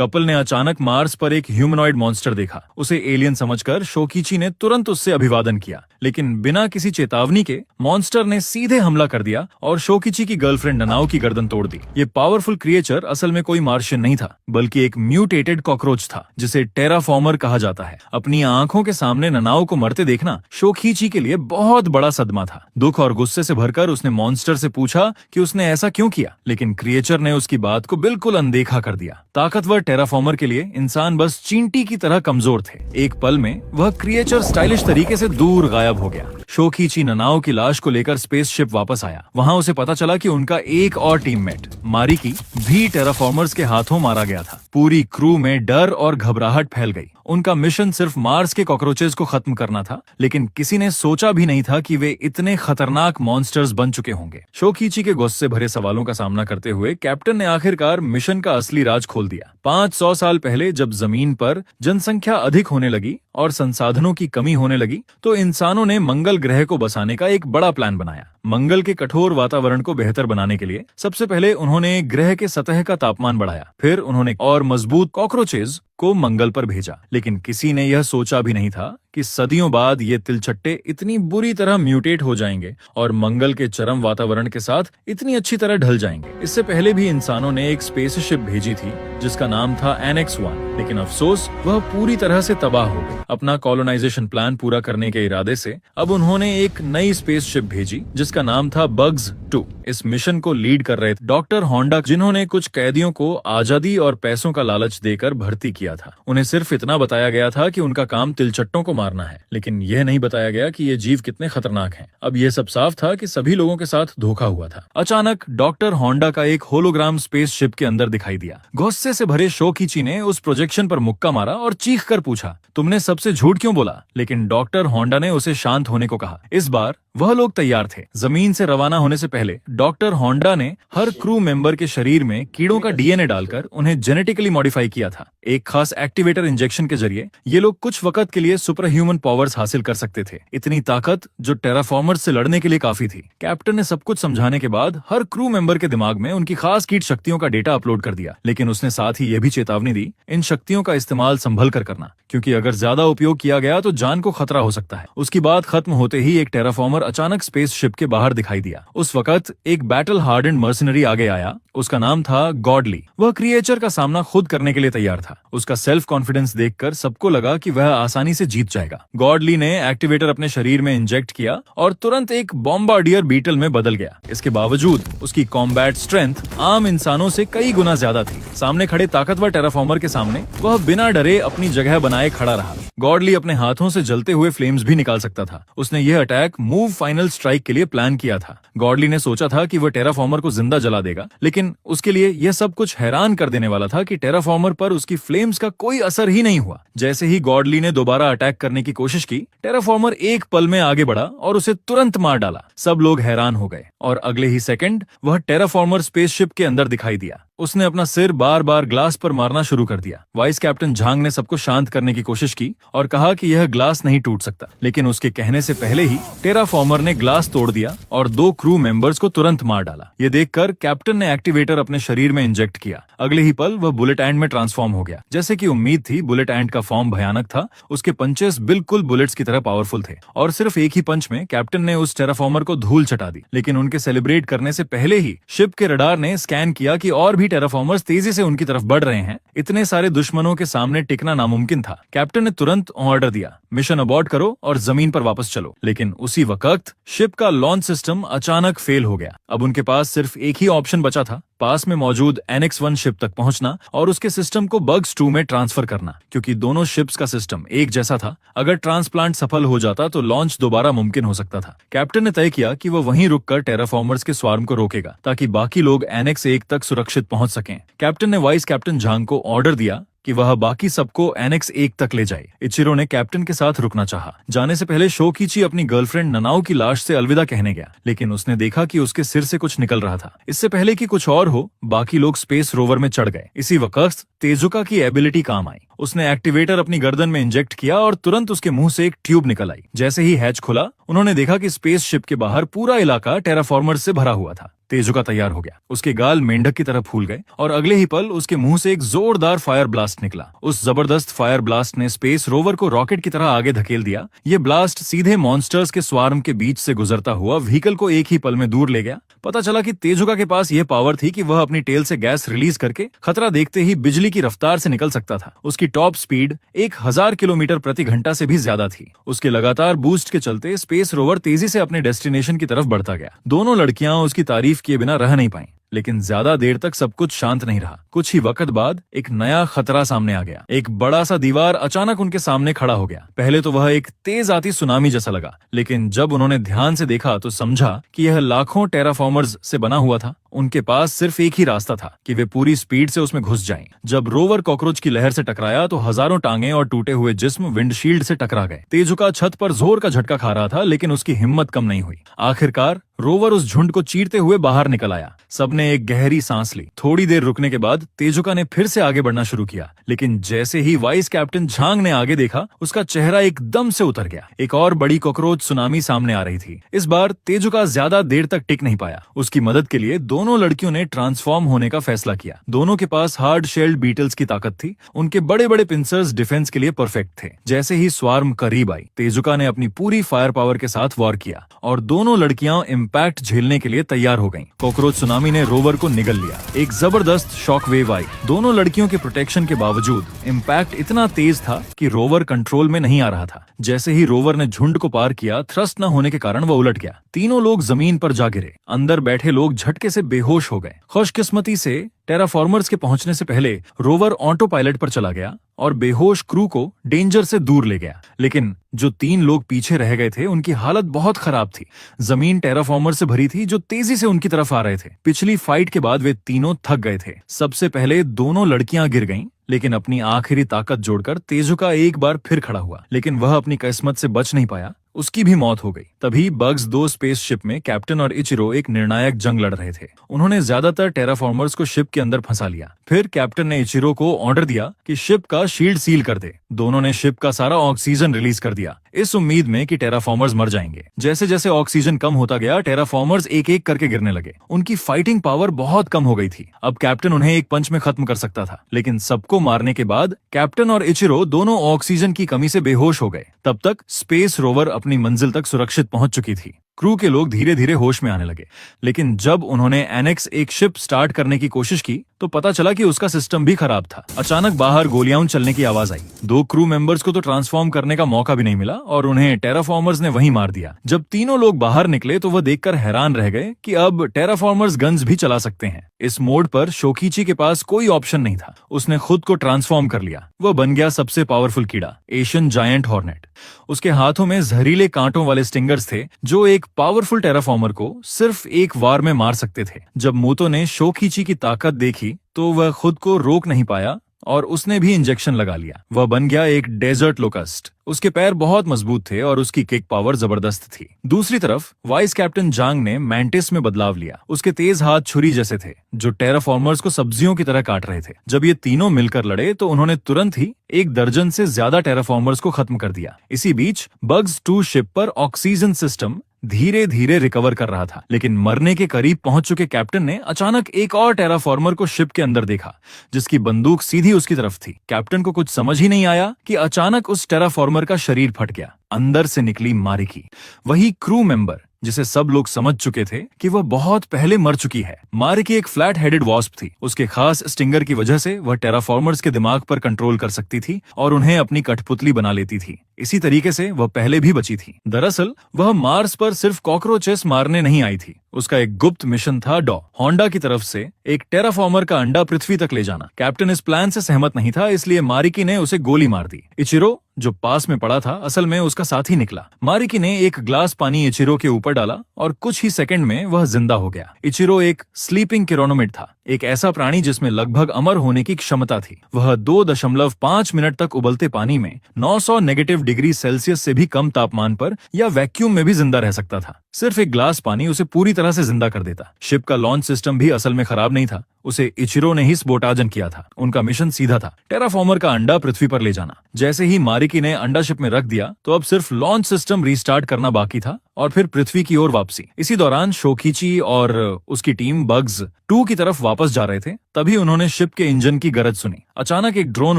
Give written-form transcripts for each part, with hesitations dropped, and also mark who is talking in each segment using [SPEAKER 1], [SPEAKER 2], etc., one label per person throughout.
[SPEAKER 1] Couple ने अचानक Mars पर एक ह्यूमनॉइड मॉन्स्टर देखा। उसे एलियन समझकर शोकिची ने तुरंत उससे अभिवादन किया, लेकिन बिना किसी चेतावनी के मॉन्स्टर ने सीधे हमला कर दिया और शोकिची की गर्लफ्रेंड ननाओ की गर्दन तोड़ दी। ये पावरफुल क्रिएचर असल में कोई मार्शियन नहीं था, बल्कि एक म्यूटेटेड कॉकरोच था जिसे टेराफॉर्मर कहा जाता है। अपनी आंखों के सामने ननाओ को मरते देखना शोकिची के लिए बहुत बड़ा सदमा था। दुख और गुस्से से भरकर उसने मॉन्स्टर से पूछा कि उसने ऐसा क्यों किया, लेकिन क्रिएचर ने उसकी बात को बिल्कुल अनदेखा कर दिया। ताकतवर टेराफॉर्मर के लिए इंसान बस चींटी की तरह कमजोर थे। एक पल में वह क्रिएचर स्टाइलिश तरीके से दूर गायब हो गया। शोकिची ननाओ की लाश को लेकर स्पेसशिप वापस आया। वहां उसे पता चला कि उनका एक और टीममेट मारिकी भी टेराफॉर्मर्स के हाथों मारा गया था। पूरी क्रू में डर और घबराहट फैल गई। उनका मिशन सिर्फ मार्स के कॉकरोचेस को खत्म करना था, लेकिन किसी ने सोचा भी नहीं था कि वे इतने खतरनाक मॉन्स्टर्स बन चुके होंगे। शोकिची के गुस्से भरे सवालों का सामना करते हुए कैप्टन ने आखिरकार मिशन का असली राज खोल दिया। 500 साल पहले जब जमीन पर जनसंख्या अधिक होने लगी और संसाधनों की कमी होने लगी, तो इंसानों ने मंगल ग्रह को बसाने का एक बड़ा प्लान बनाया। मंगल के कठोर वातावरण को बेहतर बनाने के लिए सबसे पहले उन्होंने ग्रह के सतह का तापमान बढ़ाया। फिर उन्होंने और मजबूत कॉकरोचेस को मंगल पर भेजा, लेकिन किसी ने यह सोचा भी नहीं था कि सदियों बाद ये तिलचट्टे इतनी बुरी तरह म्यूटेट हो जाएंगे और मंगल के चरम वातावरण के साथ इतनी अच्छी तरह ढल जाएंगे। इससे पहले भी इंसानों ने एक स्पेसशिप भेजी थी जिसका नाम था NX-1, लेकिन अफसोस वह पूरी तरह से तबाह हो गई। अपना कॉलोनाइजेशन प्लान पूरा करने के इरादे से अब उन्होंने एक नई स्पेसशिप भेजी जिसका नाम था बग्स 2। इस मिशन को लीड कर रहे डॉक्टर होंडा, जिन्होंने कुछ कैदियों को आजादी और पैसों का लालच देकर भर्ती किया था। उन्हें सिर्फ इतना बताया गया था कि उनका काम तिलचट्टों को मारना है, लेकिन यह नहीं बताया गया कि ये जीव कितने खतरनाक हैं। अब यह सब साफ था कि सभी लोगों के साथ धोखा हुआ था। अचानक डॉक्टर होंडा का एक होलोग्राम स्पेसशिप के अंदर दिखाई दिया। गुस्से से भरे शोकिची ने उस प्रोजेक्शन पर मुक्का मारा और चीख कर पूछा, तुमने सबसे झूठ क्यों बोला? लेकिन डॉक्टर होंडा ने उसे शांत होने को कहा। इस बार वह लोग तैयार थे। जमीन से रवाना होने से पहले डॉक्टर होंडा ने हर क्रू मेंबर के शरीर में कीड़ों का DNA डालकर उन्हें जेनेटिकली मॉडिफाई किया था। एक खास एक्टिवेटर इंजेक्शन के जरिए ये लोग कुछ वक्त के लिए सुपर ह्यूमन पावर्स हासिल कर सकते थे। इतनी ताकत जो टेराफॉर्मर्स से लड़ने के लिए काफी थी। कैप्टन ने सब कुछ समझाने के बाद हर क्रू मेंबर के दिमाग में उनकी खास कीट शक्तियों का डेटा अपलोड कर दिया, लेकिन उसने साथ ही यह भी चेतावनी दी, इन शक्तियों का इस्तेमाल संभल कर करना, क्योंकि अगर ज्यादा उपयोग किया गया तो जान को खतरा हो सकता है। उसकी बात खत्म होते ही एक टेराफॉर्मर अचानक स्पेसशिप के बाहर दिखाई दिया। उस वक्त एक बैटल हार्डेंड मर्सनरी आगे आया। उसका नाम था गॉडली। वह क्रिएचर का सामना खुद करने के लिए तैयार था। उसका सेल्फ कॉन्फिडेंस देखकर सबको लगा कि वह आसानी से जीत जाएगा। गॉडली ने एक्टिवेटर अपने शरीर में इंजेक्ट किया और तुरंत एक बॉम्बार्डियर बीटल में बदल गया। इसके बावजूद उसकी कॉम्बैट स्ट्रेंथ आम इंसानों से कई गुना ज्यादा थी। सामने खड़े ताकतवर टेराफॉर्मर के सामने वह बिना डरे अपनी जगह बनाए खड़ा रहा। गॉडली अपने हाथों से जलते हुए फ्लेम्स भी निकाल सकता था। उसने यह अटैक मूव फाइनल स्ट्राइक के लिए प्लान किया था। गॉडली ने सोचा था कि वह टेराफॉर्मर को जिंदा जला देगा, लेकिन उसके लिए यह सब कुछ हैरान कर देने वाला था कि टेराफॉर्मर पर उसकी फ्लेम्स का कोई असर ही नहीं हुआ। जैसे ही गॉडली ने दोबारा अटैक करने की कोशिश की, टेराफॉर्मर एक पल में आगे बढ़ा और उसे तुरंत मार डाला। सब लोग हैरान हो गए और अगले ही सेकंड वह टेराफॉर्मर स्पेसशिप के अंदर दिखाई दिया। उसने अपना सिर बार बार ग्लास पर मारना शुरू कर दिया। वाइस कैप्टन झांग ने सबको शांत करने की कोशिश की और कहा कि यह ग्लास नहीं टूट सकता, लेकिन उसके कहने से पहले ही टेराफॉर्मर ने ग्लास तोड़ दिया और 2 क्रू मेंबर्स को तुरंत मार डाला। ये देखकर कैप्टन ने एक्टिवेटर अपने शरीर में इंजेक्ट किया। अगले ही पल वह बुलेट एंड में ट्रांसफॉर्म हो गया। जैसे कि उम्मीद थी, बुलेट एंड का फॉर्म भयानक था। उसके पंचेस बिल्कुल बुलेट्स की तरह पावरफुल थे और सिर्फ एक ही पंच में कैप्टन ने उस टेराफॉर्मर को धूल चटा दी। लेकिन उनके सेलिब्रेट करने से पहले ही शिप के रडार ने स्कैन किया कि और भी टेराफॉर्मर्स तेजी से उनकी तरफ बढ़ रहे हैं। इतने सारे दुश्मनों के सामने टिकना नामुमकिन था। कैप्टन ने तुरंत ऑर्डर दिया, मिशन अबॉर्ट करो और जमीन पर वापस चलो। लेकिन उसी वक्त शिप का लॉन्च सिस्टम अचानक फेल हो गया। अब उनके पास सिर्फ एक ही ऑप्शन बचा था, पास में मौजूद NX-1 शिप तक पहुंचना और उसके सिस्टम को बग्स 2 में ट्रांसफर करना, क्योंकि दोनों शिप्स का सिस्टम एक जैसा था। अगर ट्रांसप्लांट सफल हो जाता तो लॉन्च दोबारा मुमकिन हो सकता था। कैप्टन ने तय किया कि वह वहीं रुककर टेराफॉर्मर्स के स्वार्म को रोकेगा ताकि बाकी लोग NX-1 तक सुरक्षित पहुंच सकें। कैप्टन ने वाइस कैप्टन झांग को ऑर्डर दिया कि वह बाकी सबको NX-1 तक ले जाए। इचिरो ने कैप्टन के साथ रुकना चाहा। जाने से पहले शोकिची अपनी गर्लफ्रेंड ननाओ की लाश से अलविदा कहने गया, लेकिन उसने देखा कि उसके सिर से कुछ निकल रहा था। इससे पहले कि कुछ और हो, बाकी लोग स्पेस रोवर में चढ़ गए। इसी वक्त तेजुका की एबिलिटी काम आई। उसने एक्टिवेटर अपनी गर्दन में इंजेक्ट किया और तुरंत उसके मुंह से एक ट्यूब निकल आई। जैसे ही हैच खुला, उन्होंने देखा कि स्पेसशिप के बाहर पूरा इलाका टेराफॉर्मर्स से भरा हुआ था। तेजुका तैयार हो गया। उसके गाल मेंढक की तरह फूल गए और अगले ही पल उसके मुंह से एक जोरदार फायर ब्लास्ट निकला। उस जबरदस्त फायर ब्लास्ट ने स्पेस रोवर को रॉकेट की तरह आगे धकेल दिया। ये ब्लास्ट सीधे मॉन्स्टर्स के स्वार्म के बीच से गुजरता हुआ व्हीकल को एक ही पल में दूर ले गया। पता चला कि तेजुका के पास यह पावर थी कि वह अपनी टेल से गैस रिलीज करके खतरा देखते ही बिजली की रफ्तार से निकल सकता था। उसकी टॉप स्पीड 1000 किलोमीटर प्रति घंटा से भी ज्यादा थी। उसके लगातार बूस्ट के चलते स्पेस रोवर तेजी से अपने डेस्टिनेशन की तरफ बढ़ता गया। दोनों लड़कियां उसकी तारीफ किए बिना रह नहीं पाईं। लेकिन ज्यादा देर तक सब कुछ शांत नहीं रहा। कुछ ही वक्त बाद एक नया खतरा सामने आ गया। एक बड़ा सा दीवार अचानक उनके सामने खड़ा हो गया। पहले तो वह एक तेज आती सुनामी जैसा लगा, लेकिन जब उन्होंने ध्यान से देखा तो समझा कि यह लाखों टेराफॉर्मर्स से बना हुआ था। उनके पास सिर्फ एक ही रास्ता था कि वे पूरी स्पीड से उसमें घुस जाएं। जब रोवर कॉकरोच की लहर से टकराया तो हजारों टांगे और टूटे हुए जिस्म विंडशील्ड से टकरा गए। तेजुका छत पर जोर का झटका खा रहा था, लेकिन उसकी हिम्मत कम नहीं हुई। आखिरकार रोवर उस झुंड को चीरते हुए बाहर निकल आया। सबने एक गहरी सांस ली। थोड़ी देर रुकने के बाद तेजुका ने फिर से आगे बढ़ना शुरू किया, लेकिन जैसे ही वाइस कैप्टन झांग ने आगे देखा, उसका चेहरा एकदम से उतर गया। एक और बड़ी कॉकरोच सुनामी सामने आ रही थी। इस बार तेजुका ज्यादा देर तक टिक नहीं पाया। उसकी मदद के लिए दोनों लड़कियों ने ट्रांसफॉर्म होने का फैसला किया। दोनों के पास हार्ड शेल्ड बीटल्स की ताकत थी। उनके बड़े बड़े पिंसर्स डिफेंस के लिए परफेक्ट थे। जैसे ही स्वार्म करीब आई, तेजुका ने अपनी पूरी फायर पावर के साथ वॉर किया और दोनों लड़कियां इम्पैक्ट झेलने के लिए तैयार हो गईं। कॉकरोच सुनामी ने रोवर को निगल लिया। एक जबरदस्त शॉक वेव आई। दोनों लड़कियों के प्रोटेक्शन के बावजूद इम्पैक्ट इतना तेज था कि रोवर कंट्रोल में नहीं आ रहा था। जैसे ही रोवर ने झुंड को पार किया, थ्रस्ट न होने के कारण वो उलट गया। तीनों लोग जमीन पर जा गिरे। अंदर बैठे लोग झटके से बेहोश हो गए। खुशकिस्मती से टेराफॉर्मर्स के पहुंचने से पहले रोवर ऑटो पायलट पर चला गया और बेहोश क्रू को डेंजर से दूर ले गया। लेकिन जो 3 लोग पीछे रह गए थे, उनकी हालत बहुत खराब थी। जमीन टेराफॉर्मर से भरी थी जो तेजी से उनकी तरफ आ रहे थे। पिछली फाइट के बाद वे तीनों थक गए थे। सबसे पहले दोनों लड़कियां गिर गईं, लेकिन अपनी आखिरी ताकत जोड़कर तेजुका एक बार फिर खड़ा हुआ। लेकिन वह अपनी किस्मत से बच नहीं पाया। उसकी भी मौत हो गई। तभी बग्स 2 स्पेसशिप में कैप्टन और इचिरो एक निर्णायक जंग लड़ रहे थे। उन्होंने ज्यादातर टेराफॉर्मर्स को शिप के अंदर फंसा लिया। फिर कैप्टन ने इचिरो को ऑर्डर दिया कि शिप का शील्ड सील कर दे। दोनों ने शिप का सारा ऑक्सीजन रिलीज कर दिया, इस उम्मीद में कि टेराफॉर्मर्स मर जाएंगे। जैसे जैसे ऑक्सीजन कम होता गया, टेराफॉर्मर्स एक एक करके गिरने लगे। उनकी फाइटिंग पावर बहुत कम हो गई थी। अब कैप्टन उन्हें एक पंच में खत्म कर सकता था, लेकिन सबको मारने के बाद कैप्टन और इचिरो दोनों ऑक्सीजन की कमी से बेहोश हो गए। तब तक स्पेस रोवर अपनी मंजिल तक सुरक्षित पहुंच चुकी थी। क्रू के लोग धीरे धीरे होश में आने लगे, लेकिन जब उन्होंने एनेक्स एक शिप स्टार्ट करने की कोशिश की तो पता चला कि उसका सिस्टम भी खराब था। अचानक बाहर गोलियां चलने की आवाज आई। 2 क्रू मेंबर्स को तो ट्रांसफॉर्म करने का मौका भी नहीं मिला और उन्हें टेराफॉर्मर्स ने वहीं मार दिया। जब तीनों लोग बाहर निकले तो वह देखकर हैरान रह गए कि अब टेराफॉर्मर्स गन्स भी चला सकते हैं। इस मोड पर शोकिची के पास कोई ऑप्शन नहीं था। उसने खुद को ट्रांसफॉर्म कर लिया। वह बन गया सबसे पावरफुल कीड़ा, एशियन जायंट हॉर्नेट। उसके हाथों में जहरीले कांटों वाले स्टिंगर्स थे जो एक पावरफुल टेराफॉर्मर को सिर्फ एक वार में मार सकते थे। जब मूतो ने शोकिची की ताकत देखी तो वह खुद को रोक नहीं पाया और उसने भी इंजेक्शन लगा लिया। वह बन गया एक डेजर्ट लोकस्ट। उसके पैर बहुत मजबूत थे और उसकी किक पावर जबरदस्त थी। दूसरी तरफ वाइस कैप्टन जांग ने मैंटिस में बदलाव लिया। उसके तेज हाथ छुरी जैसे थे जो टेराफॉर्मर्स को सब्जियों की तरह काट रहे थे। जब ये तीनों मिलकर लड़े तो उन्होंने तुरंत ही 1 दर्जन से ज्यादा टेराफॉर्मर्स को खत्म कर दिया। इसी बीच बग्स 2 शिप पर ऑक्सीजन सिस्टम धीरे धीरे रिकवर कर रहा था, लेकिन मरने के करीब पहुंच चुके कैप्टन ने अचानक एक और टेराफॉर्मर को शिप के अंदर देखा जिसकी बंदूक सीधी उसकी तरफ थी। कैप्टन को कुछ समझ ही नहीं आया कि अचानक उस टेराफॉर्मर का शरीर फट गया। अंदर से निकली मारिकी, वही क्रू मेंबर जिसे सब लोग समझ चुके थे कि वह बहुत पहले मर चुकी है। मारिकी एक फ्लैट हेडेड वॉस्प थी। उसके खास स्टिंगर की वजह से वह टेराफॉर्मर्स के दिमाग पर कंट्रोल कर सकती थी और उन्हें अपनी कठपुतली बना लेती थी। इसी तरीके से वह पहले भी बची थी। दरअसल वह मार्स पर सिर्फ कॉकरोचेस मारने नहीं आई थी। उसका एक गुप्त मिशन था डॉ होंडा की तरफ से एक टेराफॉर्मर का अंडा पृथ्वी तक ले जाना। कैप्टन इस प्लान से सहमत नहीं था, इसलिए मारिकी ने उसे गोली मार दी। इचिरो जो पास में पड़ा था असल में उसका साथी निकला। मारिकी ने एक ग्लास पानी इचिरो के ऊपर डाला और कुछ ही सेकंड में वह जिंदा हो गया। इचिरो एक स्लीपिंग किरोनोमिड था, एक ऐसा प्राणी जिसमें लगभग अमर होने की क्षमता थी। वह 2.5 मिनट तक उबलते पानी में 900 नेगेटिव डिग्री सेल्सियस से भी कम तापमान पर या वैक्यूम में भी जिंदा रह सकता था। सिर्फ एक ग्लास पानी उसे पूरी तरह से जिंदा कर देता। शिप का लॉन्च सिस्टम भी असल में खराब नहीं था, उसे इचिरो ने ही स्फोटाजन किया था। उनका मिशन सीधा था, टेराफॉर्मर का अंडा पृथ्वी पर ले जाना। जैसे ही मारिकी ने अंडा शिप में रख दिया तो अब सिर्फ लॉन्च सिस्टम रीस्टार्ट करना बाकी था और फिर पृथ्वी की ओर वापसी। इसी दौरान शोकिची और उसकी टीम बग्स 2 की तरफ वापस जा रहे थे। तभी उन्होंने शिप के इंजन की गरज सुनी। अचानक एक ड्रोन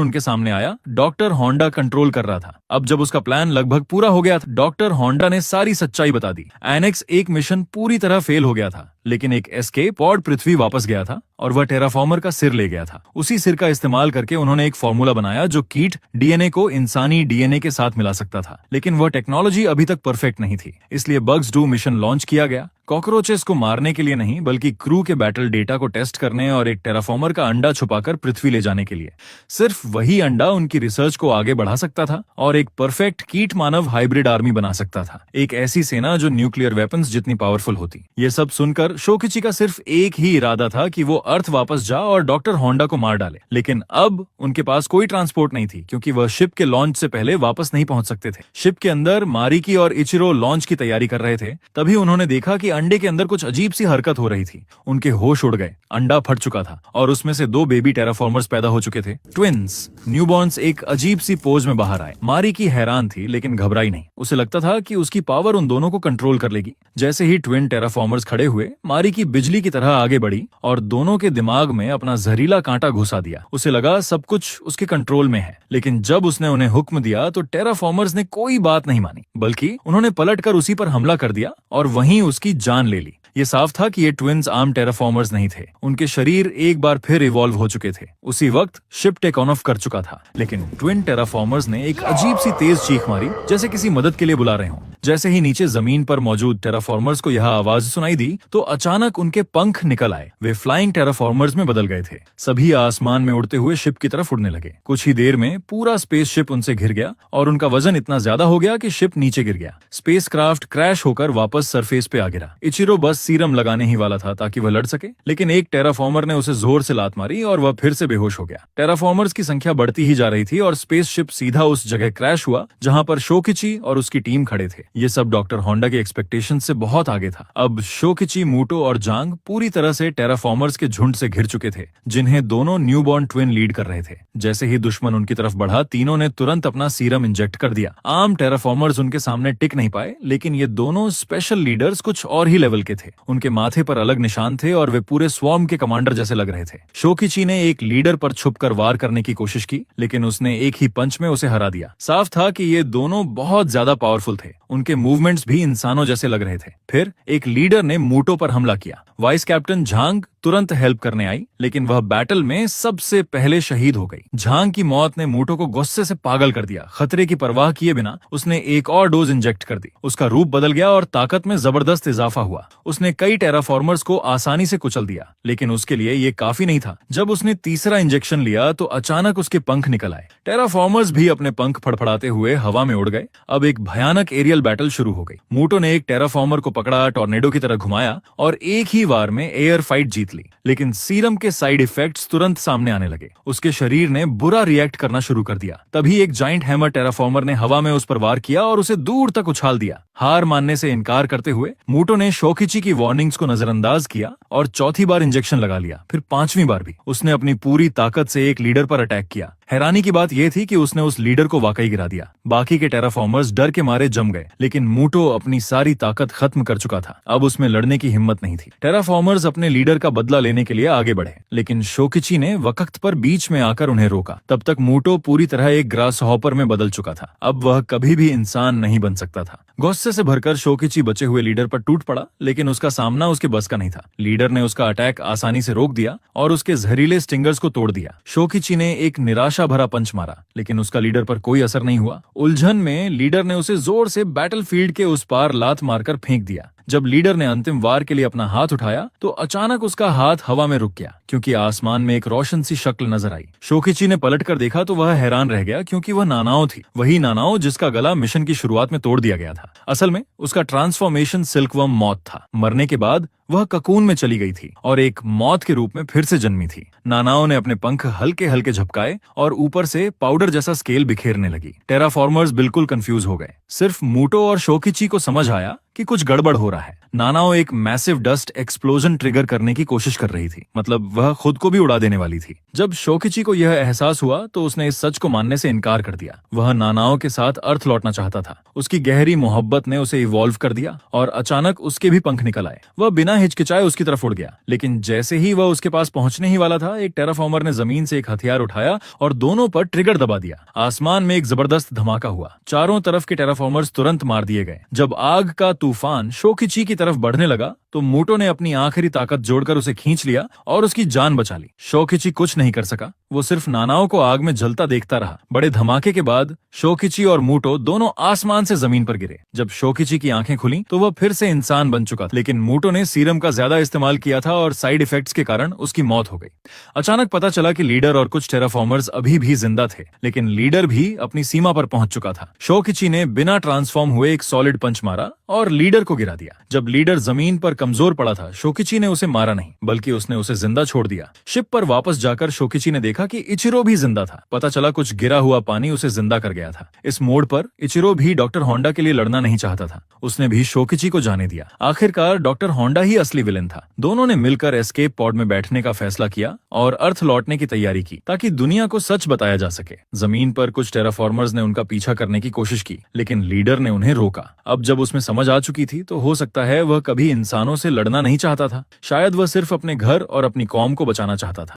[SPEAKER 1] उनके सामने आया। डॉक्टर होंडा कंट्रोल कर रहा था। अब जब उसका प्लान लगभग पूरा हो गया था, डॉक्टर होंडा ने सारी सच्चाई बता दी। एनेक्स एक मिशन पूरी तरह फेल हो गया था, लेकिन एक एस्केप पॉड पृथ्वी वापस गया था और वह टेराफॉर्मर का सिर ले गया था। उसी सिर का इस्तेमाल करके उन्होंने एक फॉर्मूला बनाया जो कीट डीएनए को इंसानी डीएनए के साथ मिला सकता था, लेकिन वह टेक्नोलॉजी अभी तक परफेक्ट नहीं थी। इसलिए बग्स 2 मिशन लॉन्च किया गया, कॉकरोचेस को मारने के लिए नहीं बल्कि क्रू के बैटल डेटा को टेस्ट करने और एक टेराफॉर्मर का अंडा छुपाकर पृथ्वी ले जाने के लिए। सिर्फ वही अंडा उनकी रिसर्च को आगे बढ़ा सकता था और एक परफेक्ट कीट मानव हाइब्रिड आर्मी बना सकता था, एक ऐसी सेना जो न्यूक्लियर वेपन्स जितनी पावरफुल होती। ये सब सुनकर शोकिची का सिर्फ एक ही इरादा था कि वो अर्थ वापस जा और डॉक्टर होंडा को मार डाले, लेकिन अब उनके पास कोई ट्रांसपोर्ट नहीं थी क्योंकि वह शिप के लॉन्च से पहले वापस नहीं पहुंच सकते थे। शिप के अंदर मारिकी और इचिरो लॉन्च की तैयारी कर रहे थे। तभी उन्होंने देखा कि अंडे के अंदर कुछ अजीब सी हरकत हो रही थी। उनके होश उड़ गए। अंडा फट चुका था और उसमें से 2 बेबी टेराफॉर्मर्स पैदा हो चुके थे। ट्विंस, न्यूबॉर्न्स एक अजीब सी पोज में बाहर आए। मारिकी हैरान थी लेकिन घबराई नहीं। उसे लगता था कि उसकी पावर उन दोनों को कंट्रोल कर लेगी। जैसे ही ट्विन टेराफॉर्मर्स खड़े हुए, मारिकी बिजली की तरह आगे बढ़ी और दोनों के दिमाग में अपना जहरीला कांटा घुसा दिया। उसे लगा सब कुछ उसके कंट्रोल में है, लेकिन जब उसने उन्हें हुक्म दिया तो टेराफॉर्मर्स ने कोई बात नहीं मानी, बल्कि उन्होंने पलटकर उसी पर हमला कर दिया और वहीं उसकी जान ले ली। ये साफ था कि ये ट्विन्स आम टेराफॉर्मर्स नहीं थे। उनके शरीर एक बार फिर इवॉल्व हो चुके थे। उसी वक्त शिप टेक ऑन ऑफ कर चुका था, लेकिन ट्विन टेराफॉर्मर्स ने एक अजीब सी तेज चीख मारी, जैसे किसी मदद के लिए बुला रहे हों। जैसे ही नीचे जमीन पर मौजूद टेराफॉर्मर्स को यह आवाज सुनाई दी तो अचानक उनके पंख निकल आए। वे फ्लाइंग टेराफॉर्मर्स में बदल गए थे। सभी आसमान में उड़ते हुए शिप की तरफ उड़ने लगे। कुछ ही देर में पूरा स्पेसशिप उनसे घिर गया और उनका वजन इतना ज्यादा हो गया कि शिप नीचे गिर गया। स्पेसक्राफ्ट क्रैश होकर वापस सरफेस पे आ गिरा। इचिरो बस सीरम लगाने ही वाला था ताकि वह लड़ सके, लेकिन एक टेराफॉर्मर ने उसे जोर से लात मारी और वह फिर से बेहोश हो गया। टेराफॉर्मर्स की संख्या बढ़ती ही जा रही थी और स्पेसशिप सीधा उस जगह क्रैश हुआ जहां पर शोकिची और उसकी टीम खड़े थे। ये सब डॉक्टर होंडा के एक्सपेक्टेशन से बहुत आगे था। अब शोकिची, मूटो और जांग पूरी तरह से टेराफॉर्मर्स के झुंड से घिर चुके थे, जिन्हें दोनों न्यूबॉर्न ट्विन लीड कर रहे थे। जैसे ही दुश्मन उनकी तरफ बढ़ा, तीनों ने तुरंत अपना सीरम इंजेक्ट कर दिया। आम टेराफॉर्मर्स उनके सामने टिक नहीं पाए, लेकिन ये दोनों स्पेशल लीडर्स कुछ और ही लेवल के थे। उनके माथे पर अलग निशान थे और वे पूरे स्वॉर्म के कमांडर जैसे लग रहे थे। शोकिची ने एक लीडर पर छुपकर वार करने की कोशिश की, लेकिन उसने एक ही पंच में उसे हरा दिया। साफ था कि ये दोनों बहुत ज्यादा पावरफुल थे। उनके मूवमेंट्स भी इंसानों जैसे लग रहे थे। फिर एक लीडर ने मूटो पर हमला किया। वाइस कैप्टन झांग तुरंत हेल्प करने आई, लेकिन वह बैटल में सबसे पहले शहीद हो गई। झांग की मौत ने मूटो को गुस्से से पागल कर दिया। खतरे की परवाह किए बिना उसने एक और डोज इंजेक्ट कर दी। उसका रूप बदल गया और ताकत में जबरदस्त इजाफा हुआ। उसने कई टेराफॉर्मर्स को आसानी से कुचल दिया, लेकिन उसके लिए ये काफी नहीं था। जब उसने तीसरा इंजेक्शन लिया तो अचानक उसके पंख निकल आए। टेराफॉर्मर्स भी अपने पंख फड़फड़ाते हुए हवा में उड़ गए। अब एक भयानक एरियल बैटल शुरू हो गई। मूटो ने एक टेराफॉर्मर को पकड़ा, टॉर्नेडो की तरह घुमाया और एक ही वार में एयर फाइट जीत ली। लेकिन सीरम के साइड इफेक्ट्स तुरंत सामने आने लगे। उसके शरीर ने बुरा रिएक्ट करना शुरू कर दिया। तभी एक जाइंट हैमर टेराफॉर्मर ने हवा में उस पर वार किया और उसे दूर तक उछाल दिया। हार मानने से इनकार करते हुए मूटो ने शोकिची की वार्निंग्स को नजरअंदाज किया और चौथी बार इंजेक्शन लगा लिया। फिर 5वीं बार भी उसने अपनी पूरी ताकत से एक लीडर पर अटैक किया। हैरानी की बात यह थी कि उसने उस लीडर को वाकई गिरा दिया। बाकी के टेराफॉर्मर्स डर के मारे जम गए, लेकिन मूटो अपनी सारी ताकत खत्म कर चुका था। अब उसमें लड़ने की हिम्मत नहीं थी। टेराफॉर्मर्स अपने लीडर का बदला लेने के लिए आगे बढ़े, लेकिन शोकिची ने वक्त पर बीच में आकर उन्हें रोका। तब तक मूटो पूरी तरह एक ग्रास हॉपर में बदल चुका था। अब वह कभी भी इंसान नहीं बन सकता था। गुस्से से भरकर शोकिची बचे हुए लीडर पर टूट पड़ा, लेकिन उसका सामना उसके बस का नहीं था। लीडर ने उसका अटैक आसानी से रोक दिया और उसके जहरीले स्टिंगर्स को तोड़ दिया। शोकिची ने एक निराशा भरा पंच मारा, लेकिन उसका लीडर पर कोई असर नहीं हुआ। उलझन में लीडर ने उसे जोर से बैटलफील्ड के उस पार लात मारकर फेंक दिया। जब लीडर ने अंतिम वार के लिए अपना हाथ उठाया तो अचानक उसका हाथ हवा में रुक गया, क्योंकि आसमान में एक रोशन सी शक्ल नजर आई। शोकिची ने पलटकर देखा तो वह हैरान रह गया, क्योंकि वह नानाओ थी। वही नानाओ जिसका गला मिशन की शुरुआत में तोड़ दिया गया था। असल में उसका ट्रांसफॉर्मेशन सिल्कवर्म मॉथ था। मरने के बाद वह ककून में चली गई थी और एक मौत के रूप में फिर से जन्मी थी। नानाओ ने अपने पंख हल्के हल्के झपकाए और ऊपर से पाउडर जैसा स्केल बिखेरने लगी। टेराफॉर्मर्स बिल्कुल कंफ्यूज हो गए। सिर्फ मूटो और शोकिची को समझ आया कि कुछ गड़बड़ हो रहा है। नानाओ एक मैसिव डस्ट एक्सप्लोजन ट्रिगर करने की कोशिश कर रही थी, मतलब वह खुद को भी उड़ा देने वाली थी। जब शोकिची को यह एहसास हुआ तो उसने इस सच को मानने से इनकार कर दिया। वह नानाओ के साथ अर्थ लौटना चाहता था। उसकी गहरी मोहब्बत ने उसे इवॉल्व कर दिया और अचानक उसके भी पंख निकल आए। वह बिना हिचकिचाए उसकी तरफ उड़ गया, लेकिन जैसे ही वह उसके पास पहुंचने ही वाला था, एक टेराफॉर्मर ने जमीन से एक हथियार उठाया और दोनों पर ट्रिगर दबा दिया। आसमान में एक जबरदस्त धमाका हुआ। चारों तरफ के टेराफॉर्मर्स तुरंत मार दिए गए। जब आग का तूफान शोकिची की तरफ बढ़ने लगा तो मूटो ने अपनी आखिरी ताकत जोड़कर उसे खींच लिया और उसकी जान बचा ली। शोकिची कुछ नहीं कर सका, वो सिर्फ नानाओ को आग में जलता देखता रहा। बड़े धमाके के बाद शोकिची और मूटो दोनों आसमान से जमीन पर गिरे। जब शोकिची की आंखें खुली तो वह फिर से इंसान बन चुका था, लेकिन मूटो ने सीरम का ज्यादा इस्तेमाल किया था और साइड इफेक्ट्स के कारण उसकी मौत हो गई। अचानक पता चला कि लीडर और कुछ टेराफॉर्मर्स अभी भी जिंदा थे, लेकिन लीडर भी अपनी सीमा पर पहुंच चुका था। शोकिची ने बिना ट्रांसफॉर्म हुए एक सॉलिड पंच मारा और लीडर को गिरा दिया। जब लीडर जमीन पर कमजोर पड़ा था, शोकिची ने उसे मारा नहीं, बल्कि उसने उसे जिंदा छोड़ दिया। शिप पर वापस जाकर शोकिची ने देखा कि इचिरो भी जिंदा था। पता चला कुछ गिरा हुआ पानी उसे जिंदा कर गया था। इस मोड़ पर इचिरो भी डॉक्टर होंडा के लिए लड़ना नहीं चाहता था। उसने भी शोकिची को जाने दिया। आखिरकार डॉक्टर होंडा ही असली विलेन था। दोनों ने मिलकर एस्केप पॉड में बैठने का फैसला किया और अर्थ लौटने की तैयारी की, ताकि दुनिया को सच बताया जा सके। जमीन पर कुछ टेराफॉर्मर्स ने उनका पीछा करने की कोशिश की, लेकिन लीडर ने उन्हें रोका। अब जब उसमें समझ आ चुकी थी तो हो सकता है वह कभी इंसानों से लड़ना नहीं चाहता था। शायद वह सिर्फ अपने घर और अपनी कौम को बचाना चाहता था।